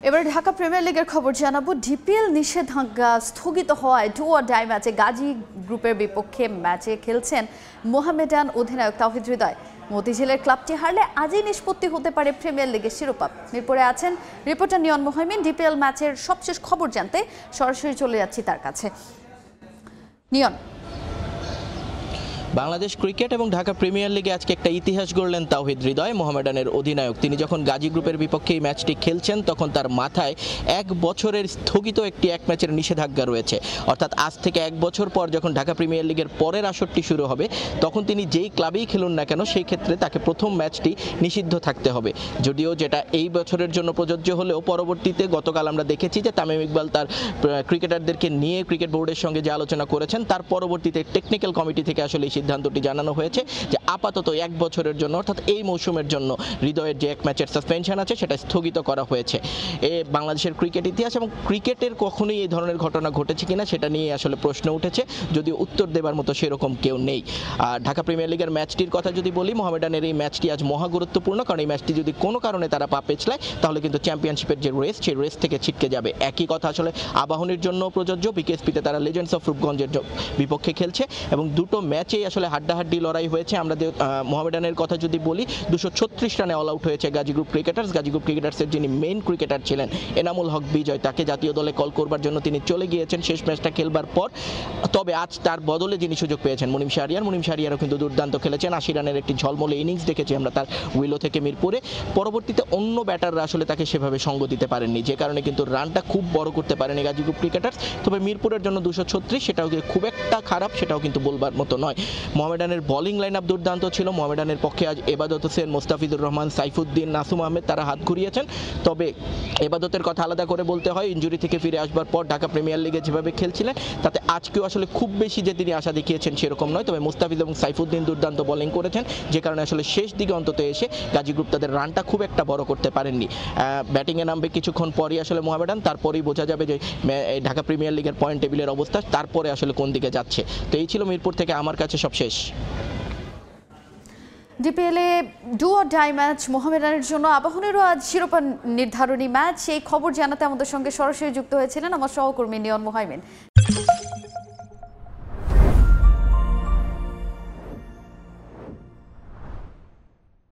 এবার ঢাকা প্রিমিয়ার লিগের খবর জানাবো। ডিপিএল নিষেধাজ্ঞা স্থগিত হওয়ায় ডু অর ডাই ম্যাচে গাজী গ্রুপের বিপক্ষে ম্যাচে খেলছেন মোহামেডান অধিনায়ক তাওহিদ হৃদয়। মতিঝিলের ক্লাবটি হারলে আজই নিষ্পত্তি হতে পারে প্রিমিয়ার লিগের শিরোপা। মিরপুরে আছেন রিপোর্টার নিয়ন মোহাইমিন। ডিপিএল ম্যাচের সবশেষ খবর জানতে সরাসরি চলে যাচ্ছি তার কাছে। নিয়ন, বাংলাদেশ ক্রিকেট এবং ঢাকা প্রিমিয়ার লিগে আজকে একটা ইতিহাস গড়লেন তাওহিদ হৃদয়, মোহামেডানের অধিনায়ক। তিনি যখন গাজী গ্রুপের বিপক্ষে এই ম্যাচটি খেলছেন তখন তার মাথায় 1 বছরের স্থগিত একটি এক ম্যাচের নিষেধাজ্ঞা রয়েছে। অর্থাৎ আজ থেকে 1 বছর পর যখন ঢাকা প্রিমিয়ার লিগের পরের আসরটি শুরু হবে তখন তিনি যেই ক্লাবেই খেলুন না কেন সেই ক্ষেত্রে তাকে প্রথম ম্যাচটি নিষিদ্ধ থাকতে হবে। যদিও যেটা এই বছরের জন্য প্রযোজ্য হলেও পরবর্তীতে গতকাল আমরা দেখেছি যে তামিম ইকবাল তার ক্রিকেটারদেরকে নিয়ে ক্রিকেট বোর্ডের সঙ্গে যে আলোচনা করেছেন তার পরবর্তীতে টেকনিক্যাল কমিটি থেকে আসলে সিদ্ধান্তটি জানানো হয়েছে যে আপাতত 1 বছরের জন্য অর্থাৎ এই মৌসুমের জন্য হৃদয়ের যে এক ম্যাচের সাসপেনশন আছে সেটা স্থগিত করা হয়েছে। বাংলাদেশের ক্রিকেট ইতিহাস এবং ক্রিকেটের কখনোই এই ধরনের ঘটনা ঘটেছে কিনা সেটা নিয়ে আসলে প্রশ্ন উঠেছে, যদিও উত্তর দেবার মতো সেরকম কেউ নেই। আর ঢাকা প্রিমিয়ার লিগের ম্যাচটির কথা যদি বলি, মোহামেডানের এই ম্যাচটি আজ মহা গুরুত্বপূর্ণ, কারণ এই ম্যাচটি যদি কোনো কারণে তারা পা পেছলায় তাহলে কিন্তু চ্যাম্পিয়নশিপের যে রেস সেই রেস থেকে ছিটকে যাবে। একই কথা আসলে আবাহনীর জন্য প্রযোজ্য। বিকেএসপিতে তারা লেজেন্ডস অফ রূপগঞ্জের বিপক্ষে খেলছে এবং দুটো ম্যাচেই আসলে হাড্ডাহাড্ডি লড়াই হয়েছে। আমরা মোহামেডানের কথা যদি বলি, 236 রানে অল আউট হয়েছে Gazi group cricketers. Gazi group ক্রিকেটার্সের যিনি মেইন ক্রিকেটার ছিলেন এনামুল হক বিজয়, তাকে জাতীয় দলে কল করবার জন্য তিনি চলে গিয়েছেন শেষ ম্যাচটা খেলবার পর। তবে আজ তার বদলে যিনি সুযোগ পেয়েছেন মুনিম শাহরিয়ারও কিন্তু দুর্দান্ত খেলেছেন। 80 রানের একটি ঝলমলে ইনিংস দেখেছি আমরা তার উইলো থেকে মিরপুরে। পরবর্তীতে অন্য ব্যাটাররা আসলে তাকে সেভাবে সঙ্গ দিতে পারেননি, যে কারণে কিন্তু রানটা খুব বড় করতে পারেনি গাজী গ্রুপ ক্রিকেটার্স। তবে মিরপুরের জন্য 236 সেটাও খুব একটা খারাপ সেটাও কিন্তু বলবার মতো নয়। মোহামেডানের বোলিং লাইন আপ দুর্দান্ত ছিল। মোহামেডানের পক্ষে আজ এবাদত হোসেন, মোস্তাফিজুর রহমান, সাইফুদ্দিন, নাসুম আহমেদ তারা হাত ঘুরিয়েছেন। তবে এবাদতের কথা আলাদা করে বলতে হয়, ইনজুরি থেকে ফিরে আসবার পর ঢাকা প্রিমিয়ার লিগে যেভাবে খেলছিলেন তাতে আজকেও আসলে খুব বেশি যে তিনি আশা দেখিয়েছেন সেরকম নয়। তবে মোস্তাফিজ এবং সাইফুদ্দিন দুর্দান্ত বোলিং করেছেন, যে কারণে আসলে শেষ দিকে অন্তত এসে গাজী গ্রুপ তাদের রানটা খুব একটা বড় করতে পারেননি। ব্যাটিংয়ে নামবে কিছুক্ষণ পরই আসলে মোহামেডান, তারপরেই বোঝা যাবে যে ঢাকা প্রিমিয়ার লিগের পয়েন্ট টেবিলের অবস্থা তারপরে আসলে কোন দিকে যাচ্ছে। তো এই ছিল মিরপুর থেকে আমার কাছে সব শেষ। ডিপিএলে ডু অর ডাই ম্যাচ মোহামেডানের জন্য। আবাহনীরও আজ শিরোপা নির্ধারণী ম্যাচ। এই খবর জানাতে আমাদের সঙ্গে সরাসরি যুক্ত হয়েছিলেন আমার সহকর্মী নিয়ন মোহাইমিন।